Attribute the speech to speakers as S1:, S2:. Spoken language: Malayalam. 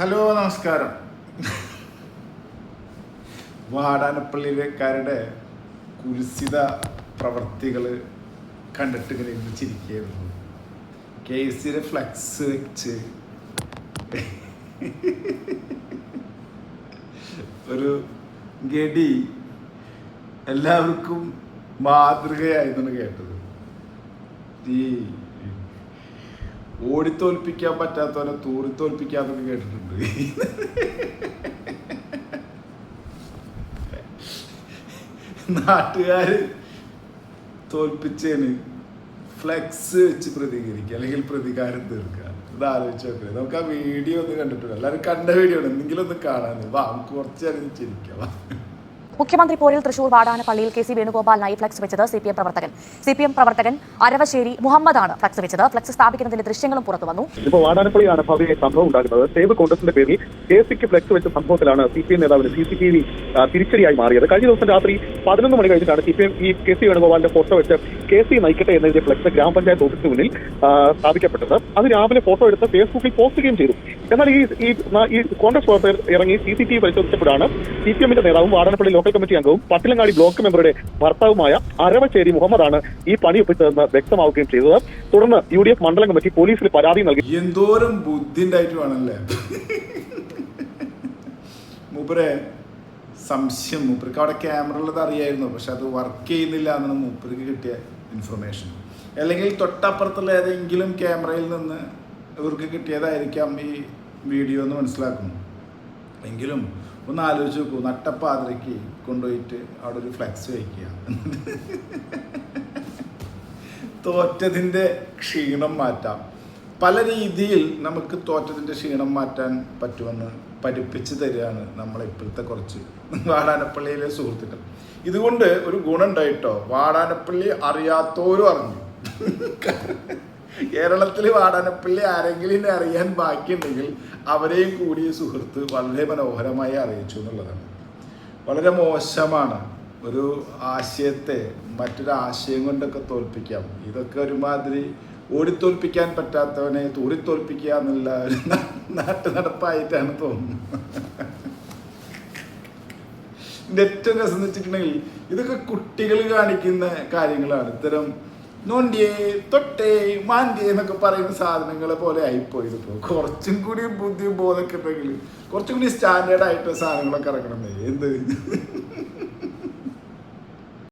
S1: ഹലോ നമസ്കാരം. വാടാനപ്പള്ളിക്കാരുടെ കുൽസിത പ്രവർത്തികൾ കണ്ടിട്ട് ഇങ്ങനെ ഇരുന്ന് ചിരിക്കുകയായിരുന്നു. കേസിയുടെ ഫ്ലക്സ് വെച്ച് ഒരു ഗഡി എല്ലാവർക്കും മാതൃകയായിരുന്നു കേട്ടത്. ഈ ഓടിത്തോൽപ്പിക്കാൻ പറ്റാത്തവനെ തൂറിത്തോൽപ്പിക്കാന്നൊക്കെ കേട്ടിട്ടുണ്ട്. നാട്ടുകാര് തോൽപ്പിച്ചതിന് ഫ്ലെക്സ് വെച്ച് പ്രതികരിക്കുക അല്ലെങ്കിൽ പ്രതികാരം തീർക്കുക. ഇത് ആലോചിച്ച് നോക്കുക. നമുക്ക് ആ വീഡിയോ ഒന്ന് കണ്ടിട്ടുണ്ട്. എല്ലാവരും കണ്ട വീഡിയോ ആണ്, എന്തെങ്കിലും ഒന്ന് കാണാൻ വാ, നമുക്ക് കുറച്ചേരം ചിരിക്കാം.
S2: മുഖ്യമന്ത്രി പോരിൽ തൃശൂർ വാടാനപ്പള്ളിയിൽ കെ സി വേണുഗോപാലിനായി ഫ്ലക്സ് വെച്ചത് സിപിഎം പ്രവർത്തകൻ അരവശ്ശേരി മുഹമ്മദാണ് ഫ്ലക്സ് വെച്ചത്. ഫ്ലക്സ് സ്ഥാപിക്കുന്നതിന്റെ ദൃശ്യങ്ങളും പുറത്തു വന്നു.
S3: ഇപ്പോൾ വാടാനപ്പള്ളിയാണ് ഭവ്യ സംഭവം ഉണ്ടാകുന്നത്. സേവ് കോൺഗ്രസിന്റെ പേരിൽ കെ സിക്ക് ഫ്ലക്സ് വെച്ച സംഭവത്തിലാണ് സിപിഎം നേതാവിന് CCTV തിരിച്ചടിയായി മാറിയത്. കഴിഞ്ഞ ദിവസം രാത്രി 11 മണി കഴിഞ്ഞിട്ടാണ് സിപിഎം ഈ കെ സി വേണുഗോപാലിന്റെ ഫോട്ടോ വെച്ച് കെ സി നയിക്കട്ടെ എന്നതിന്റെ ഫ്ലക്സ് ഗ്രാമപഞ്ചായത്ത് ഓഫീസിന് മുന്നിൽ സ്ഥാപിക്കപ്പെട്ടത്. അത് രാവിലെ ഫോട്ടോ എടുത്ത് ഫേസ്ബുക്കിൽ പോസ്റ്റ് ചെയ്യുകയും ചെയ്തു. എന്നാൽ ഈ കോൺഗ്രസ് പ്രവർത്തകർ ഇറങ്ങി CCTV പരിശോധിച്ചപ്പോഴാണ് സിപിഎമ്മിന്റെ നേതാവും വാടാനപ്പള്ളി ലോക്കൽ കമ്മിറ്റി അംഗവും പട്ടിലങ്ങാടി ബ്ലോക്ക് മെമ്പറുടെ ഭർത്താവുമായ അരവശ്ശേരി മുഹമ്മദാണ് ഈ പണി ഒപ്പിച്ചതെന്ന് വ്യക്തമാവുകയും ചെയ്തത്. തുടർന്ന് UDF മണ്ഡലം കമ്മിറ്റി പോലീസിൽ പരാതി നൽകി.
S1: എന്തോരം ബുദ്ധി ഉണ്ടായിട്ട് വേണമല്ലേ മൂപ്പരെ സംശയം. മൂപ്പർക്ക് അവിടെ ക്യാമറ ഉള്ളത് അറിയായിരുന്നു, പക്ഷെ അത് വർക്ക് ചെയ്യുന്നില്ല എന്നാണ് മൂപ്പർക്ക് കിട്ടിയ ഇൻഫർമേഷൻ. അല്ലെങ്കിൽ തൊട്ടപ്പുറത്തുള്ള ഏതെങ്കിലും ക്യാമറയിൽ നിന്ന് ഇവർക്ക് കിട്ടിയതായിരിക്കാം ഈ വീഡിയോ എന്ന് മനസ്സിലാക്കുന്നു. എങ്കിലും ഒന്ന് ആലോചിച്ച് നോക്കൂ, നട്ടപ്പാതിരയ്ക്ക് കൊണ്ടുപോയിട്ട് അവിടെ ഒരു ഫ്ലെക്സ് വയ്ക്കുക. തോറ്റതിൻ്റെ ക്ഷീണം മാറ്റാം. പല രീതിയിൽ നമുക്ക് തോറ്റതിൻ്റെ ക്ഷീണം മാറ്റാൻ പറ്റുമെന്ന് പഠിപ്പിച്ചു തരികയാണ് നമ്മളിപ്പോഴത്തെ കുറച്ച് വാടാനപ്പള്ളിയിലെ സുഹൃത്തുക്കൾ. ഇതുകൊണ്ട് ഒരു ഗുണം ഉണ്ടായിട്ടോ, വാടാനപ്പള്ളി അറിയാത്തവരും അറിഞ്ഞു. കേരളത്തിൽ വാടാനപ്പള്ളി ആരെങ്കിലും അറിയാൻ ബാക്കിയുണ്ടെങ്കിൽ അവരെയും കൂടിയ സുഹൃത്ത് വളരെ മനോഹരമായി അറിയിച്ചു എന്നുള്ളതാണ്. വളരെ മോശമാണ് ഒരു ആശയത്തെ മറ്റൊരു ആശയം കൊണ്ടൊക്കെ തോൽപ്പിക്കാം. ഇതൊക്കെ ഒരുമാതിരി ഓടിത്തോൽപ്പിക്കാൻ പറ്റാത്തവനെ തൂറിത്തോൽപ്പിക്കുക എന്നുള്ള ഒരു നാട്ടു നടപ്പായിട്ടാണ് തോന്നുന്നത്. ഇതിൻ്റെ ഏറ്റവും രസം എന്ന് വെച്ചിട്ടുണ്ടെങ്കിൽ ഇതൊക്കെ കുട്ടികൾ കാണിക്കുന്ന കാര്യങ്ങളാണ്. ഇത്തരം നോണ്ടിയേ തൊട്ടേ മാന്തിയേ എന്നൊക്കെ പറയുന്ന സാധനങ്ങളെ പോലെ ആയിപ്പോയത്. ഇപ്പോൾ കുറച്ചും കൂടി ബുദ്ധിയും ബോധമൊക്കെ ഉണ്ടെങ്കിൽ കുറച്ചും കൂടി സ്റ്റാൻഡേർഡ് ആയിട്ട് സാധനങ്ങളൊക്കെ ഇറങ്ങണം. എന്ത്